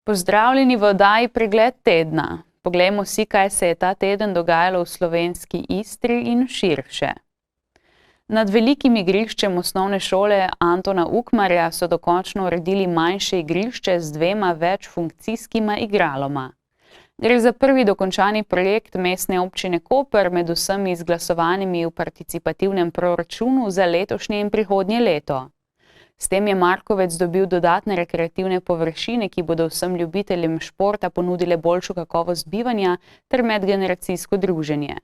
Pozdravljeni v oddaji Pregled tedna. Poglejmo si, kaj se je ta teden dogajalo v slovenski Istri in širše. Nad velikim igriščem osnovne šole Antona Ukmarja so dokončno uredili manjše igrišče z 2 večfunkcijskima igraloma. Gre za prvi dokončani projekt Mestne občine Koper med vsemi izglasovanimi v participativnem proračunu za letošnje in prihodnje leto. S tem je Markovec dobil dodatne rekreativne površine, ki bodo vsem ljubiteljem športa ponudile boljšo kakovost bivanja ter medgeneracijsko druženje.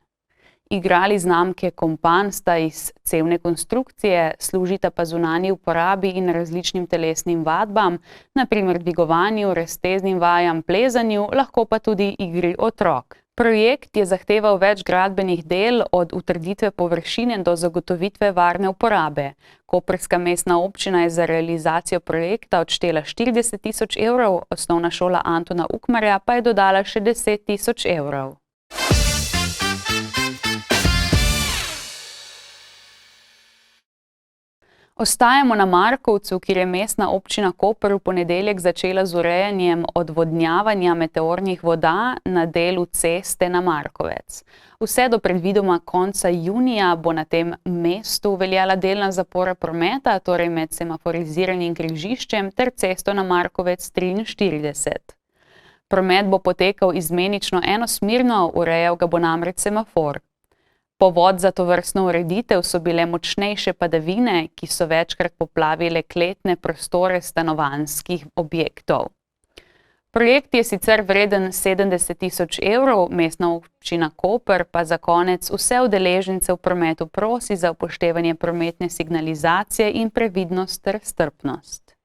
Igrali znamke Kompan sta iz cevne konstrukcije, služita pa zunanji uporabi in različnim telesnim vadbam, na primer dvigovanju, razteznim vajam, plezanju, lahko pa tudi igri otrok. Projekt je zahteval več gradbenih del, od utrditve površine do zagotovitve varne uporabe. Koprska mestna občina je za realizacijo projekta odštela 40 000 evrov, osnovna šola Antona Ukmarja pa je dodala še 10 000 evrov. Ostajamo na Markovcu, kjer je mestna občina Koper v ponedeljek začela z urejanjem odvodnjavanja meteornih voda na delu ceste na Markovec. Vse do predvidoma konca junija bo na tem mestu veljala delna zapora prometa, torej med semaforiziranim križiščem ter cesto na Markovec 43. Promet bo potekal izmenično enosmerno, urejal ga bo namreč semafor. Povod za tovrstno ureditev so bile močnejše padavine, ki so večkrat poplavile kletne prostore stanovanjskih objektov. Projekt je sicer vreden 70 000 evrov, mestna občina Koper pa za konec vse udeležence v prometu prosi za upoštevanje prometne signalizacije in previdnost ter strpnost.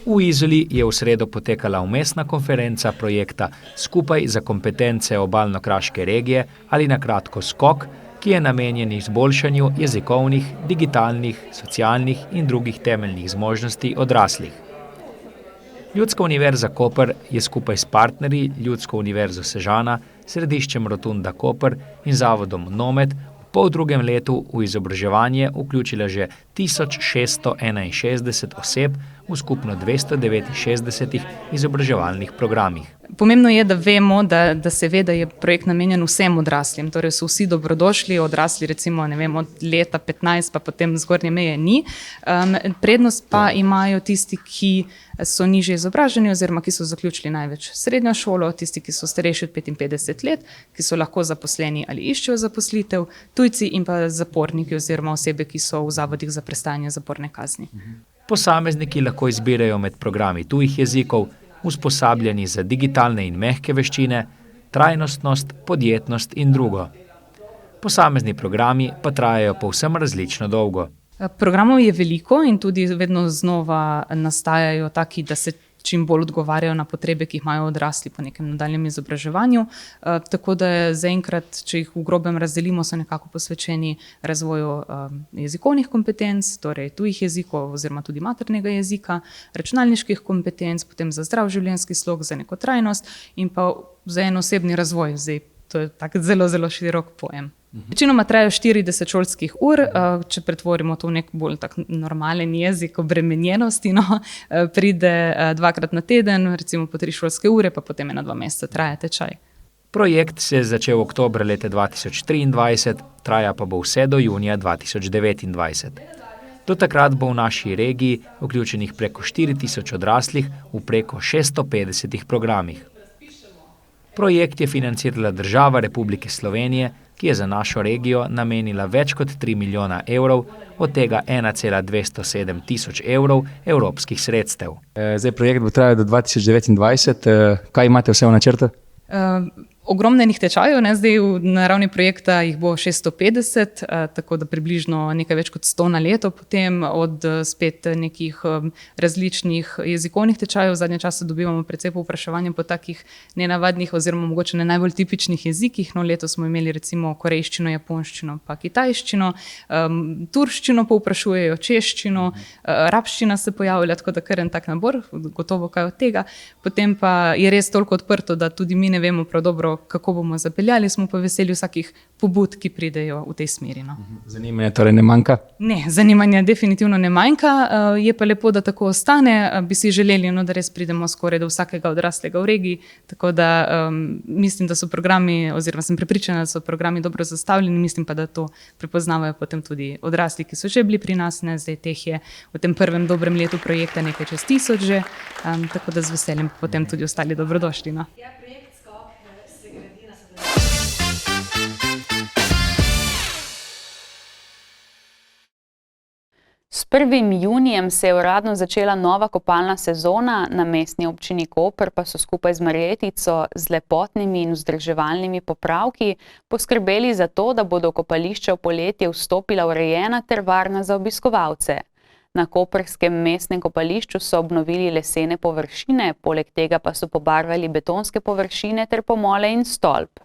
V Izoli je v sredo potekala vmesna konferenca projekta Skupaj za kompetence obalno-kraške regije ali na kratko SKOK, ki je namenjen izboljšanju jezikovnih, digitalnih, socialnih in drugih temeljnih zmožnosti odraslih. Ljudska univerza Koper je skupaj s partnerji Ljudsko univerzo Sežana, Središčem Rotunda Koper in zavodom Nomet v poldrugem letu v izobraževanje vključila že 1661 oseb v skupno 269 izobraževalnih programih. Pomembno je, da vemo, da se ve, da je projekt namenjen vsem odraslim, torej so vsi dobrodošli, odrasli recimo, od leta 15 pa potem zgornje meje ni. Prednost pa imajo tisti, ki so nižje izobraženi oziroma ki so zaključili največ srednjo šolo, tisti, ki so starejši od 55 let, ki so lahko zaposleni ali iščejo zaposlitev, tujci in pa zaporniki oziroma osebe, ki so v zavodih za prestajanje zaporne kazni. Posamezniki lahko izbirajo med programi tujih jezikov, usposabljani za digitalne in mehke veščine, trajnostnost, podjetnost in drugo. Posamezni programi pa trajajo povsem različno dolgo. Programov je veliko in tudi vedno znova nastajajo taki, da se čim bolj odgovarjajo na potrebe, ki jih imajo odrasli po nekem nadaljnjem izobraževanju. Tako da zaenkrat, če jih v grobem razdelimo, so nekako posvečeni razvoju jezikovnih kompetenc, torej tujih jezikov oziroma tudi maternega jezika, računalniških kompetenc, potem za zdrav življenjski slog, za neko trajnost in pa za en osebni razvoj. Zdaj, to je tak zelo, zelo širok pojem. Večinoma trajajo 40 šolskih ur, če pretvorimo to v nek bolj tak normalen jezik obremenjenosti, pride 2-krat na teden, recimo po 3 šolske ure, pa potem 1-2 meseca traja tečaj. Projekt se je začel oktobra leta 2023, traja pa bo vse do junija 2029. Do takrat bo v naši regiji vključenih preko 4000 odraslih v preko 650 programih. Projekt je financirala država Republike Slovenije, ki je za našo regijo namenila več kot 3 milijona evrov, od tega 1,207 tisoč evrov evropskih sredstev. Zdaj projekt bo trajal do 2029. Kaj imate vse v načrtu? Ogromno enih tečajev, zdaj na ravni projekta jih bo 650, tako da približno nekaj več kot 100 na leto, potem od spet nekih različnih jezikovnih tečajev. V zadnjem času dobivamo precej povpraševanja po takih nenavadnih oziroma mogoče ne najbolj tipičnih jezikih. Letos smo imeli recimo korejščino, japonščino pa kitajščino, turščino povprašujejo, češčino, arabščina se pojavlja, tako da kar en tak nabor, gotovo kaj od tega. Potem pa je res toliko odprto, da tudi mi ne vemo prav dobro, vejo, kako bomo zapeljali, smo pa veseli vsakih pobud, ki pridejo v tej smeri. No. Zanimanje torej ne manjka? Ne, zanimanja definitivno ne manjka, je pa lepo, da tako ostane. Bi si želeli, da res pridemo skoraj do vsakega odraslega v regiji, tako da mislim, da so programi, oziroma sem prepričana, da so programi dobro zastavljeni, mislim pa, da to prepoznavajo potem tudi odrasli, ki so že bili pri nas, ne, zdaj teh je v tem prvem dobrem letu projekta nekaj čez 1000 že, tako da z veseljem potem tudi ostali dobrodošli. No. S 1. junijem se je uradno začela nova kopalna sezona, na Mestni občini Koper pa so skupaj z Marjetico z lepotnimi in vzdrževalnimi popravki poskrbeli za to, da bodo kopališča v poletje vstopila urejena ter varna za obiskovalce. Na koprskem mestnem kopališču so obnovili lesene površine, poleg tega pa so pobarvali betonske površine ter pomole in stolp.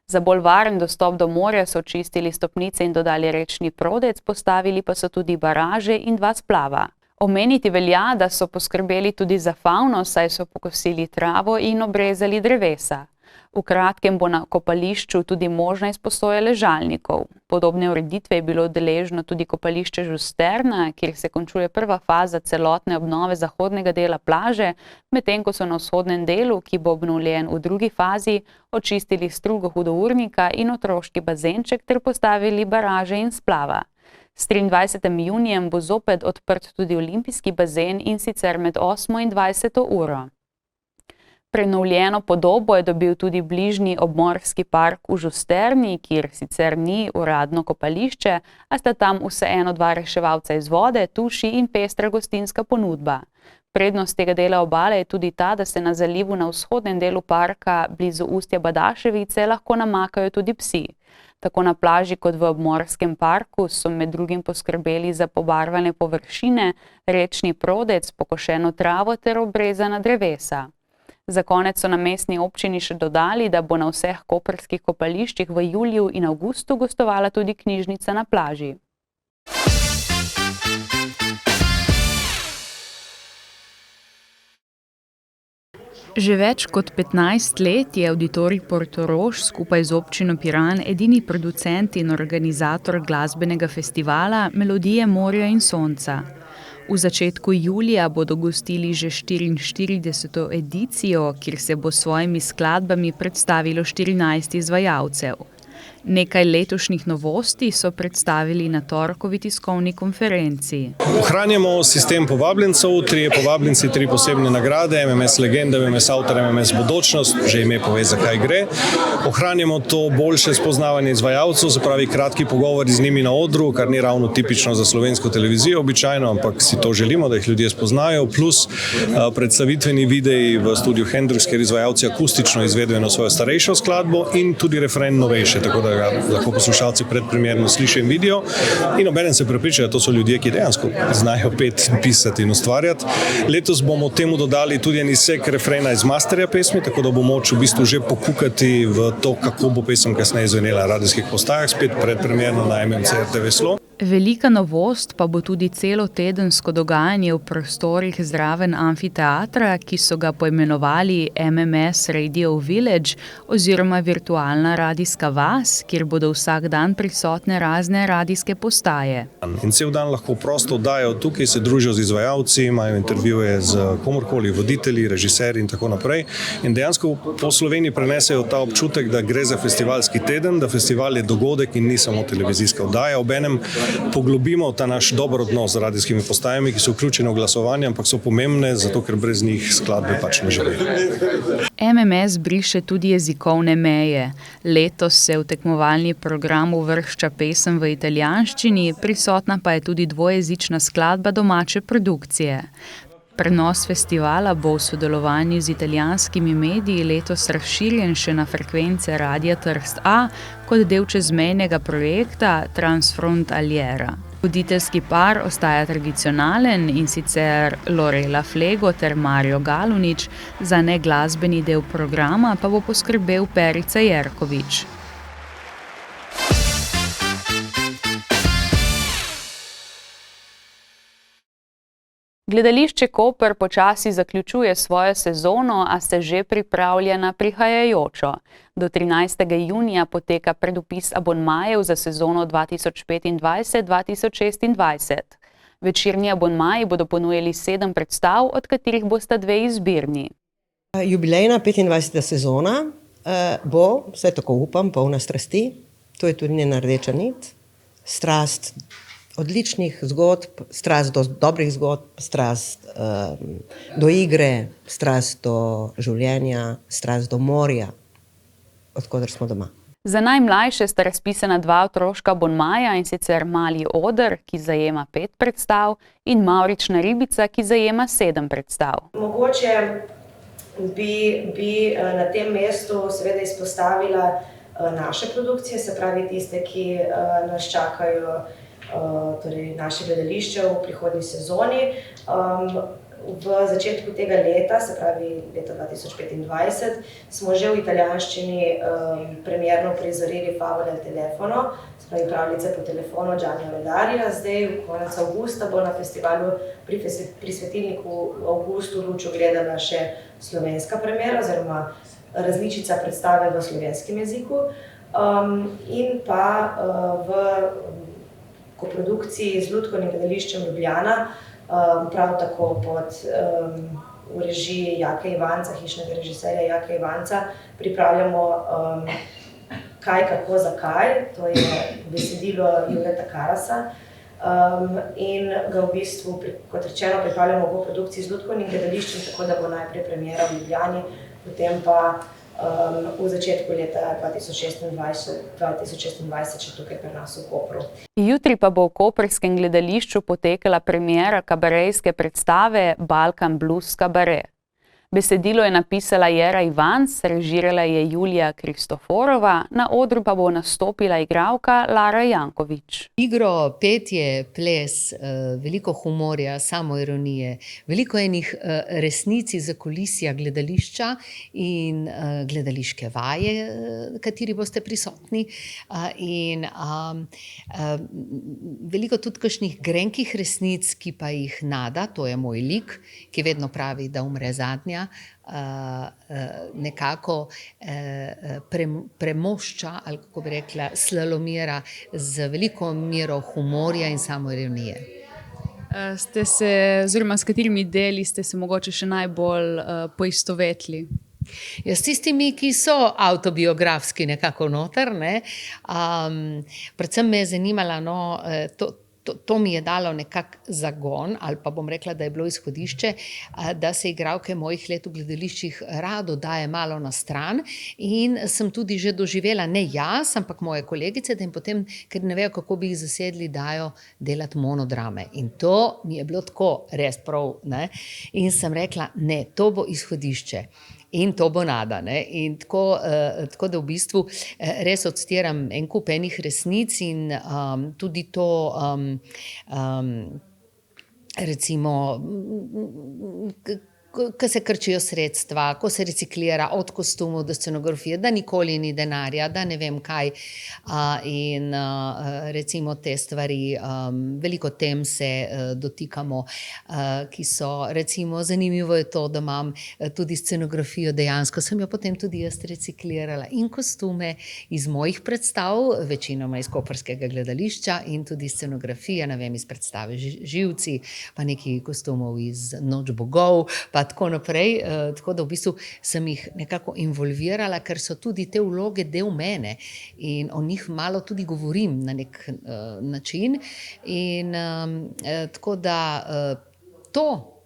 Za bolj varen dostop do morja so očistili stopnice in dodali rečni prodec, postavili pa so tudi baraže in 2 splava. Omeniti velja, da so poskrbeli tudi za favno, saj so pokosili travo in obrezali drevesa. V kratkem bo na kopališču tudi možna izposoja ležalnikov. Podobne ureditve je bilo deležno tudi kopališče Žusterna, kjer se končuje prva faza celotne obnove zahodnega dela plaže, medtem ko so na vzhodnem delu, ki bo obnovljen v drugi fazi, očistili strugo hudournika in otroški bazenček ter postavili baraže in splava. S 23. junijem bo zopet odprt tudi olimpijski bazen in sicer med 8. in 20. uro. Prenovljeno podobo je dobil tudi bližnji obmorski park v Žusterni, kjer sicer ni uradno kopališče, a sta tam vseeno 2 reševalca iz vode, tuši in pestra gostinska ponudba. Prednost tega dela obale je tudi ta, da se na zalivu na vzhodnem delu parka blizu ustja Badaševice lahko namakajo tudi psi. Tako na plaži kot v obmorskem parku so med drugim poskrbeli za pobarvane površine, rečni prodec, pokošeno travo ter obrezana drevesa. Za konec so na mestni občini še dodali, da bo na vseh koprskih kopališčih v juliju in avgustu gostovala tudi knjižnica na plaži. Že več kot 15 let je Avditorij Portorož skupaj z občino Piran edini producent in organizator glasbenega festivala Melodije morja in sonca. V začetku julija bodo gostili že 44. edicijo, kjer se bo s svojimi skladbami predstavilo 14 izvajalcev. Nekaj letošnjih novosti so predstavili na torkovi tiskovni konferenci. Ohranjamo sistem povabljencev, 3 povabljenci, 3 posebne nagrade, MMS Legenda, MMS Autor, MMS Bodočnost, že ime pove, zakaj gre. Ohranjamo to boljše spoznavanje izvajalcev, se pravi kratki pogovori z njimi na odru, kar ni ravno tipično za slovensko televizijo običajno, ampak si to želimo, da jih ljudje spoznajo, plus predstavitveni videi v studiu Hendrix, kjer izvajalci akustično izvedejo na svojo starejšo skladbo in tudi refren novejše, tako da ga lahko poslušalci predpremierno slišijo in vidijo. In obenem se prepričajo, da to so ljudje, ki dejansko znajo peti, pisati in ustvarjati. Letos bomo temu dodali tudi en izsek refrena iz masterja pesmi, tako da bo moč v bistvu že pokukati v to, kako bo pesem kasneje zvenela na radijskih postajah, spet predpremierno na MMC RTV Slo. Velika novost pa bo tudi celotedensko dogajanje v prostorih zraven amfiteatra, ki so ga poimenovali MMS Radio Village oziroma virtualna radijska vas, kjer bodo vsak dan prisotne razne radijske postaje. In cel dan lahko prosto oddajajo tukaj, se družijo z izvajalci, imajo intervjuje z komorkoli, voditelji, režiserji in tako naprej. In dejansko po Sloveniji prenesejo ta občutek, da gre za festivalski teden, da festival je dogodek in ni samo televizijska oddaja. Obenem poglobimo ta naš dober odnos z radijskimi postajami, ki so vključene v glasovanje, ampak so pomembne, zato ker brez njih skladbe pač ne živijo. MMS briše tudi jezikovne meje. Letos se v tekmovalni program uvršča pesem v italijanščini, prisotna pa je tudi dvojezična skladba domače produkcije. Prenos festivala bo v sodelovanju z italijanskimi mediji letos razširjen še na frekvence Radia Trst A kot del čezmejnega projekta Transfront Aliera. Voditeljski par ostaja tradicionalen, in sicer Lorela Flego ter Mario Galunič, za neglasbeni del programa pa bo poskrbel Perica Jerkovič. Gledališče Koper počasi zaključuje svojo sezono, a se že pripravlja na prihajajočo. Do 13. junija poteka predvpis abonmajev za sezono 2025-2026. Večerni abonmaji bodo ponujali 7 predstav, od katerih bosta 2 izbirni. Jubilejna 25. sezona bo, vsaj tako upam, polna strasti. To je tudi njena rdeča nit. Strast odličnih zgodb, strast do dobrih zgodb, strast do igre, strast do življenja, strast do morja, od koder smo doma. Za najmlajše sta razpisana 2 otroška abonmaja, in sicer Mali oder, ki zajema 5 predstav, in Mavrična ribica, ki zajema 7 predstav. Mogoče bi na tem mestu seveda izpostavila naše produkcije, se pravi tiste, ki nas čakajo, torej naše gledališče v prihodnji sezoni. V začetku tega leta, se pravi leta 2025, smo že v italijanščini premierno prizorili Favole al telefono, se pravi pravljice po telefonu Gianni Rodarija. Zdaj, konec avgusta, bo na festivalu pri Svetilniku v avgustu Lučo gledala še slovenska premiera oziroma različica predstave v slovenskem jeziku. In pa v koprodukciji z Lutkovnim gledališčem Ljubljana, prav tako v režiji Jake Ivanca, hišnega režiserja Jake Ivanca, pripravljamo Kaj, kako, zakaj, to je besedilo Jureta Karasa. In ga v bistvu, kot rečeno, pripravljamo v koprodukciji z Lutkovnim gledališčem, tako da bo najprej premiera v Ljubljani, potem pa v začetku leta 2026 še tukaj pri nas v Kopru. Jutri pa bo v koprskem gledališču potekala premiera kabarejske predstave Balkan Blues Kabaret. Besedilo je napisala Jera Ivanc, režirala je Julija Kristoforova, na odru pa bo nastopila igralka Lara Janković. Igro, petje, ples, veliko humorja, samoironije, veliko enih resnic iz zakulisja gledališča in gledališke vaje, kateri boste prisotni, in veliko tudi kakšnih grenkih resnic, ki pa jih Nada, to je moj lik, ki vedno pravi, da umre zadnja, nekako premošča, ali kako bi rekla, slalomira z veliko mero humorja in samoironije. Ste se, oziroma s katerimi deli ste se mogoče še najbolj poistovetili? Ja, s tistimi, ki so avtobiografski nekako noter, ne. Predvsem me je zanimala, to mi je dalo nekak zagon, ali pa bom rekla, da je bilo izhodišče, da se igralke mojih let v gledališčih rado daje malo na stran, in sem tudi že doživela, ne jaz, ampak moje kolegice, da jim potem, ker ne vejo, kako bi jih zasedli, dajo delati monodrame. In to mi je bilo tako res prav, ne. In sem rekla, ne, to bo izhodišče. In to bo Nada, ne. In tako da v bistvu res odstiram en kup enih resnic in tudi to, recimo, ko se krčijo sredstva, ko se reciklira od kostumov do scenografije, da nikoli ni denarja, da ne vem kaj, in recimo te stvari, veliko tem se dotikamo, ki so, recimo, zanimivo je to, da imam tudi scenografijo, dejansko sem jo potem tudi jaz reciklirala, in kostume iz mojih predstav, večinoma iz koprskega gledališča, in tudi scenografija, ne vem, iz predstave Živci, pa nekaj kostumov iz Noč bogov, pa tako naprej, tako da v bistvu sem jih nekako involvirala, ker so tudi te vloge del mene in o njih malo tudi govorim na nek način, in tako da to.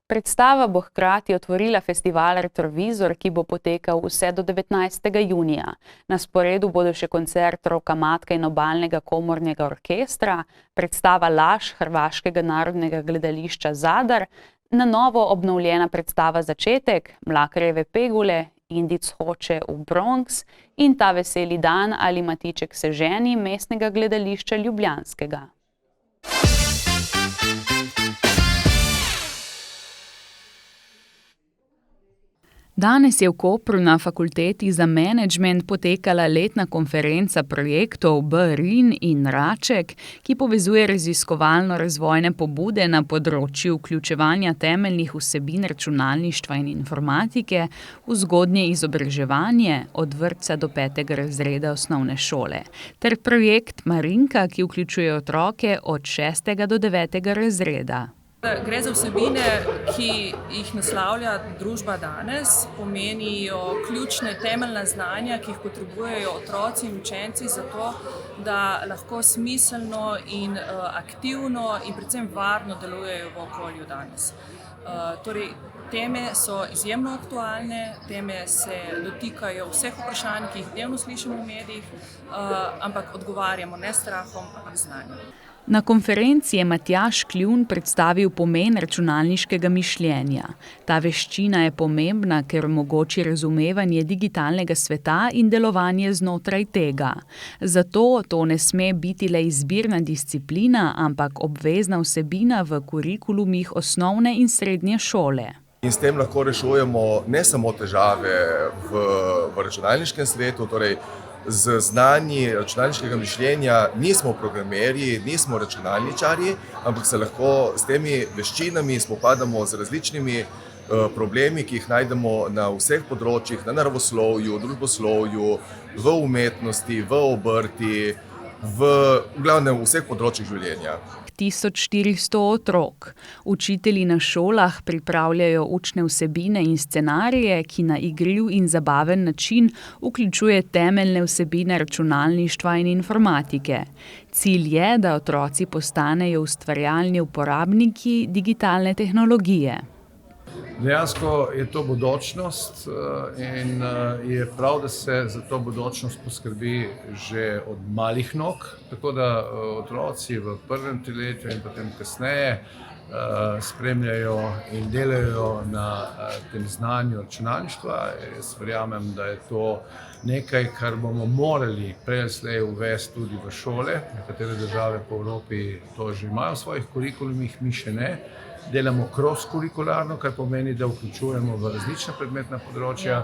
Predstava bo hkrati otvorila festival Retrovizor, ki bo potekal vse do 19. junija. Na sporedu bodo še koncert Roka Matka in Obalnega komornega orkestra, predstava Laž Hrvaškega narodnega gledališča Zadar, na novo obnovljena predstava Začetek, Mlakarjeve Pegule, Indic hoče v Bronx in Ta veseli dan ali Matiček se ženi Mestnega gledališča ljubljanskega. Danes je v Kopru na fakulteti za menedžment potekala letna konferenca projektov BRIN in Raček, ki povezuje raziskovalno-razvojne pobude na področju vključevanja temeljnih vsebin računalništva in informatike v zgodnje izobraževanje od vrtca do 5. razreda osnovne šole, ter projekt Marinka, ki vključuje otroke od 6. do 9. razreda. Gre za vsebine, ki jih naslavlja družba danes, pomenijo ključne temeljna znanja, ki jih potrebujejo otroci in učenci za to, da lahko smiselno in aktivno in predvsem varno delujejo v okolju danes. Torej, teme so izjemno aktualne, teme se dotikajo vseh vprašanj, ki jih dnevno slišimo v medijih, ampak odgovarjamo ne s strahom, ampak z znanjem. Na konferenci je Matjaž Kljun predstavil pomen računalniškega mišljenja. Ta veščina je pomembna, ker omogoči razumevanje digitalnega sveta in delovanje znotraj tega. Zato to ne sme biti le izbirna disciplina, ampak obvezna vsebina v kurikulumih osnovne in srednje šole. In s tem lahko rešujemo ne samo težave v računalniškem svetu, torej z znanji računalniškega mišljenja nismo programerji, nismo računalničarji, ampak se lahko s temi veščinami spopadamo z različnimi problemi, ki jih najdemo na vseh področjih, na naravoslovju, družboslovju, v umetnosti, v obrti, v glavnem vseh področjih življenja. 1400 otrok. Učitelji na šolah pripravljajo učne vsebine in scenarije, ki na igriv in zabaven način vključuje temeljne vsebine računalništva in informatike. Cilj je, da otroci postanejo ustvarjalni uporabniki digitalne tehnologije. Dejansko je to bodočnost in je prav, da se za to bodočnost poskrbi že od malih nog, tako da otroci v prvem triletju in potem kasneje spremljajo in delajo na tem znanju računalništva. Jaz verjamem, da je to nekaj, kar bomo morali prej ali slej uvesti tudi v šole. Nekatere države po Evropi to že imajo v svojih kurikulumih, mi še ne. Delamo cross-kurikularno, kar pomeni, da vključujemo v različna predmetna področja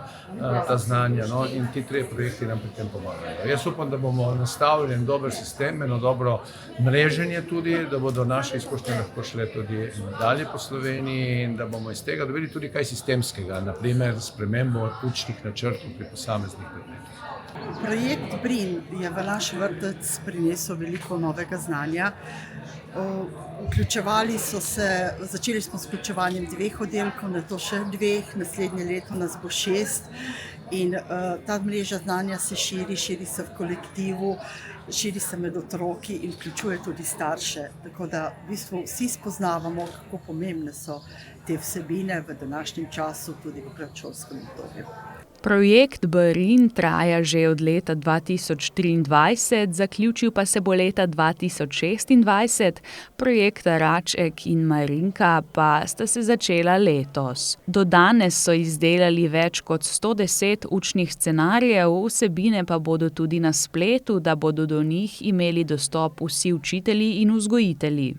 ta znanja, in ti trije projekti nam pri tem pomagajo. Jaz upam, da bomo nastavili en dober sistem, eno dobro mreženje tudi, da bodo naše izkušnje lahko šle tudi nadalje po Sloveniji in da bomo iz tega dobili tudi kaj sistemskega, na primer spremembo učnih načrtov pri posameznih predmetih. Projekt BRIN je v naš vrtec prinesel veliko novega znanja. Začeli smo s vključevanjem 2 oddelkov, nato še 2, naslednje leto nas bo 6 in ta mreža znanja se širi se v kolektivu, širi se med otroki in vključuje tudi starše. Tako da v bistvu vsi spoznavamo, kako pomembne so te vsebine v današnjem času, tudi v predšolskem obdobju. Projekt BRIN traja že od leta 2023, zaključil pa se bo leta 2026, projekta Raček in Marinka pa sta se začela letos. Do danes so izdelali več kot 110 učnih scenarijev, vsebine pa bodo tudi na spletu, da bodo do njih imeli dostop vsi učitelji in vzgojitelji.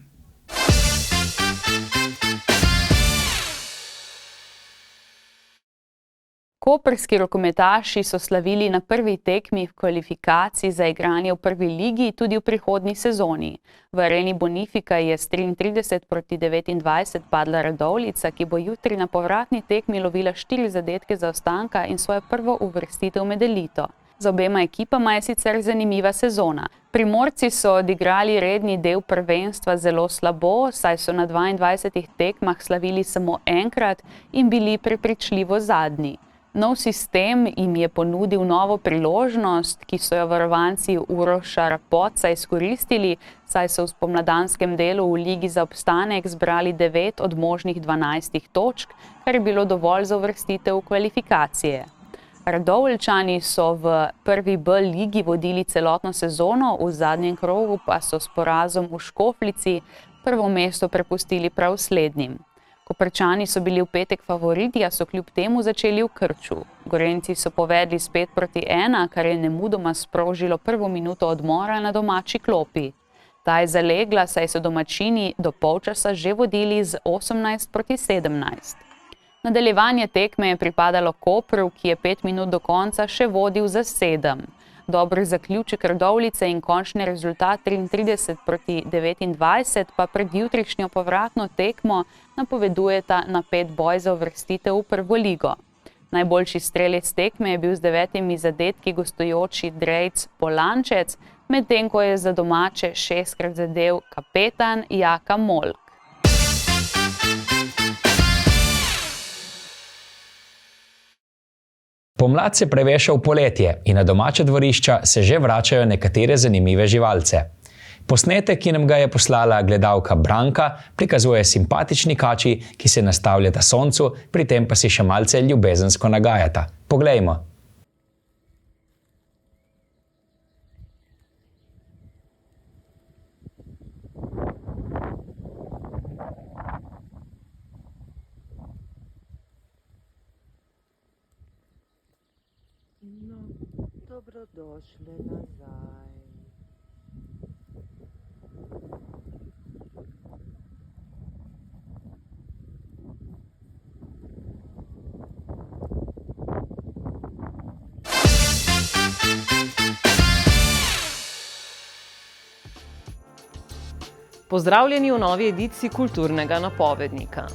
Koprski rokometaši so slavili na prvi tekmi v kvalifikaciji za igranje v prvi ligi tudi v prihodnji sezoni. V areni Bonifika je s 33-29 padla Radovljica, ki bo jutri na povratni tekmi lovila 4 zadetke zaostanka in svojo prvo uvrstitev med elito. Za obema ekipama je sicer zanimiva sezona. Primorci so odigrali redni del prvenstva zelo slabo, saj so na 22 tekmah slavili samo enkrat in bili prepričljivo zadnji. Nov sistem jim je ponudil novo priložnost, ki so jo varovanci Uroša Rapoca izkoristili, saj so v spomladanskem delu v ligi za obstanek zbrali 9 od možnih 12 točk, kar je bilo dovolj za uvrstitev v kvalifikacije. Radovljičani so v prvi B ligi vodili celotno sezono, v zadnjem krogu pa so s porazom v Škofljici prvo mesto prepustili prav slednjim. Koprčani so bili v petek favoriti, a so kljub temu začeli v krču. Gorenjci so povedli s 5-1, kar je nemudoma sprožilo prvo minuto odmora na domači klopi. Ta je zalegla, saj so domačini do polčasa že vodili z 18-17. Nadaljevanje tekme je pripadalo Kopru, ki je 5 minut do konca še vodil za 7. Dobri zaključek Radovljice in končni rezultat 33-29 pa pred jutrišnjo povratno tekmo napovedujeta napet boj za uvrstitev v prvo ligo. Najboljši strelec tekme je bil z 9 zadetki gostujoči Drejc Polančec, medtem ko je za domače 6-krat zadel kapetan Jaka Molk. Pomlad se preveša v poletje in na domača dvorišča se že vračajo nekatere zanimive živalce. Posnetek, ki nam ga je poslala gledalka Branka, prikazuje simpatični kači, ki se nastavljata soncu, pri tem pa si še malce ljubezensko nagajata. Poglejmo. Dobrodošli nazaj. Pozdravljeni v novi ediciji Kulturnega napovednika.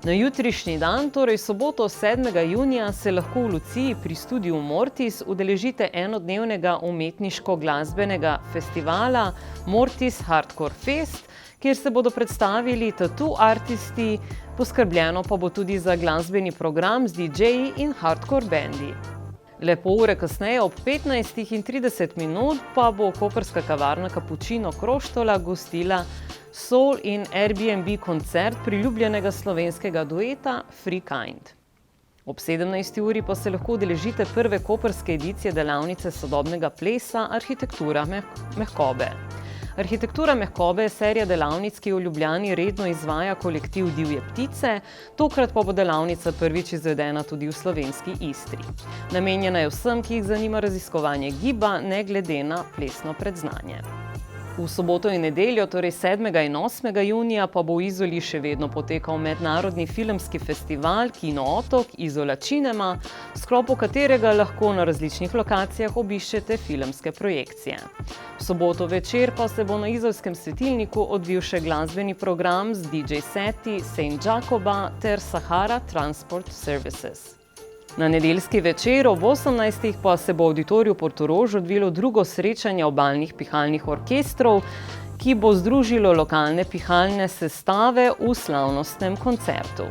Na jutrišnji dan, torej soboto 7. junija, se lahko v Luciji pri studiu Mortis udeležite enodnevnega umetniško-glasbenega festivala Mortis Hardcore Fest, kjer se bodo predstavili tattoo artisti, poskrbljeno pa bo tudi za glasbeni program z DJ-ji in hardcore bendi. Le pol ure kasneje ob 15:30 pa bo koprska kavarna Cappuccino Kroštola gostila soul in Airbnb koncert priljubljenega slovenskega dueta Free Kind. Ob 17. uri pa se lahko udeležite prve koprske edicije delavnice sodobnega plesa Arhitektura mehkobe. Arhitektura mehkobe je serija delavnic, ki v Ljubljani redno izvaja kolektiv Divje ptice, tokrat pa bo delavnica prvič izvedena tudi v slovenski Istri. Namenjena je vsem, ki jih zanima raziskovanje giba, ne glede na plesno predznanje. V soboto in nedeljo, torej 7. in 8. junija, pa bo v Izoli še vedno potekal mednarodni filmski festival Kino Otok Izola Cinema, v sklopu katerega lahko na različnih lokacijah obiščete filmske projekcije. V soboto večer pa se bo na izolskem svetilniku odvil še glasbeni program z DJ seti St. Jacoba ter Sahara Transport Services. Na nedeljski večer ob 18. pa se bo v Auditoriju Portorož odvilo drugo srečanje obalnih pihalnih orkestrov, ki bo združilo lokalne pihalne sestave v slavnostnem koncertu.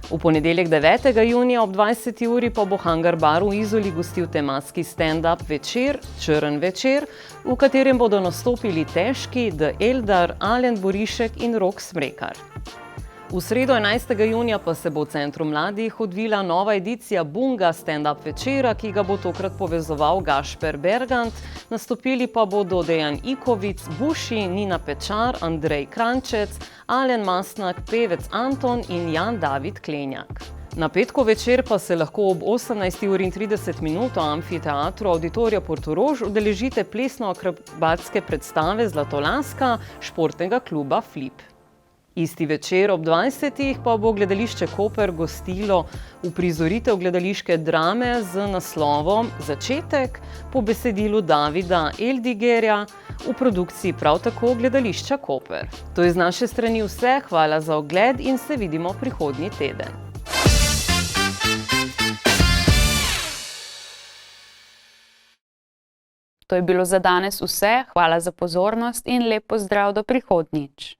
V ponedeljek 9. junija ob 20. uri pa bo Hangar Bar v Izoli gostil tematski stand-up večer, Črn večer, v katerem bodo nastopili Težki, The Eldar, Alen Borišek in Rok Smrekar. V sredo 11. junija pa se bo v Centru mladih odvila nova edicija Bunga stand-up večera, ki ga bo tokrat povezoval Gašper Bergant, nastopili pa bodo Dejan Ikovic, Buši, Nina Pečar, Andrej Krančec, Alen Masnak, pevec Anton in Jan David Klenjak. Na petkov večer pa se lahko ob 18:30 v amfiteatru Auditorija Portorož udeležite plesno-akrobatske predstave Zlatolaska športnega kluba Flip. Isti večer ob 20. pa bo gledališče Koper gostilo uprizoritev gledališke drame z naslovom Začetek po besedilu Davida Eldigerja v produkciji prav tako gledališča Koper. To je z naše strani vse, hvala za ogled in se vidimo prihodnji teden. To je bilo za danes vse, hvala za pozornost in lep pozdrav do prihodnjič.